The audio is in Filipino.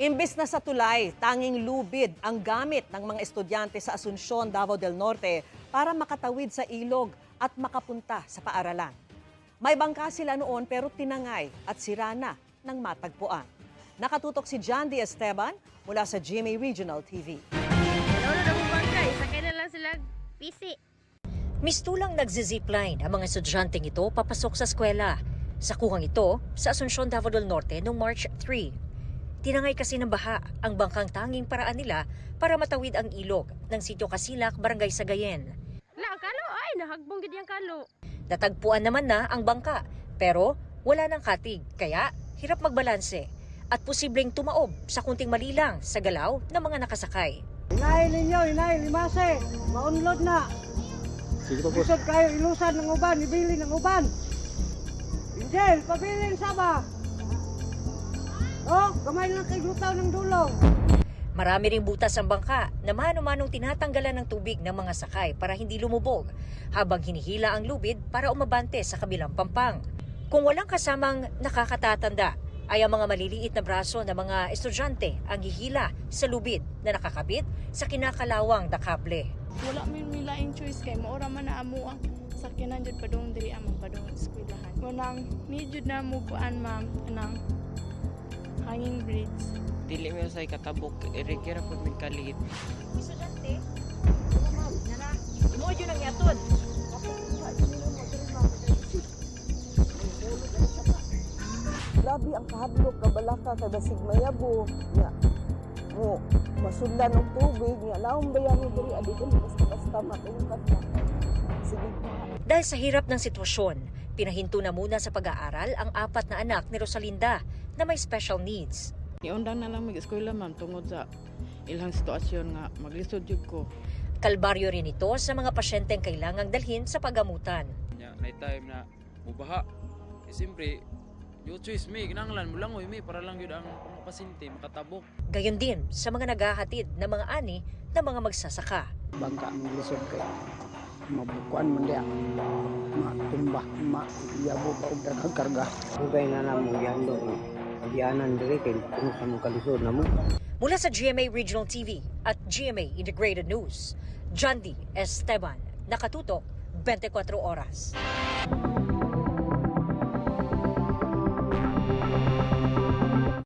Imbes na sa tulay, tanging lubid ang gamit ng mga estudyante sa Asuncion, Davao del Norte para makatawid sa ilog at makapunta sa paaralan. May bangka sila noon pero tinangay at sira na ng matagpuan. Nakatutok si John D. Esteban mula sa GMA Regional TV. Wala na mong bangkay, sakay na lang sila PC. Mistulang nagzi-zipline ang mga estudyanteng ito papasok sa eskwela. Sa kuhang ito, sa Asuncion, Davao del Norte noong March 3. Tinangay kasi ng baha ang bangkang tanging paraan nila para matawid ang ilog ng Sitio Casilak, Barangay Sagayen. La, kalo, ay, nahagbong gid yung kalo. Natagpuan naman na ang bangka, pero wala ng katig, kaya hirap magbalanse at posibleng tumaob sa kunting mali lang sa galaw ng mga nakasakay. Inahin ninyo, inahin, limase, maunlod na. Sige po, boss. Isod kayo, ilusan ng uban, ibili ng uban. Angel, pabilin saba. Oh, kamay lang kay glutaw ng dulong. Marami ring butas ang bangka na mano-manong tinatanggalan ng tubig ng mga sakay para hindi lumubog habang hinihila ang lubid para umabante sa kabilang pampang. Kung walang kasamang nakakatatanda, ay ang mga maliliit na braso ng mga estudyante ang hihila sa lubid na nakakabit sa kinakalawang na kable. Wala may laing choice kay maura man na amo ang sakyanan jud padung diri among padung eskwelahan. Kunang ni jud na mo kuan ma'am kanang hanging bridge. Dili mo sa katabok, irigera po min kalit. Estudyante, ma'am, nara, imo yun ang yatod. Grabe ang kahadlok, kabalaka, kada sigmayabo. Nga, mo, masundan ng tubig. Nga, naong bayani diri, adi ko basta-basta matungkat na. Sige pa. Dahil sa hirap ng sitwasyon, pinahinto na muna sa pag-aaral ang 4 na anak ni Rosalinda na may special needs. Iundang na lang mag-eskwela ma'am tungod sa ilang sitwasyon nga maglisod jud ko. Kalbaryo rin ito sa mga pasyenteng kailangang dalhin sa pagamutan. Night time na mubaha. Siyempre, yung choice me, kinanglan mo lang mi para lang yun ang pasyente makatabok. Gayon din sa mga naghahatid ng mga ani ng mga magsasaka. Bangka ang lisod kay mabukuan man diya. Matumba, maiyabu pa og daghang karga. Ugay na na mo yan doon. Pagyanan diri kay kung sa mong kalisod na mo. Mula sa GMA Regional TV at GMA Integrated News, John D. Esteban, nakatutok 24 oras.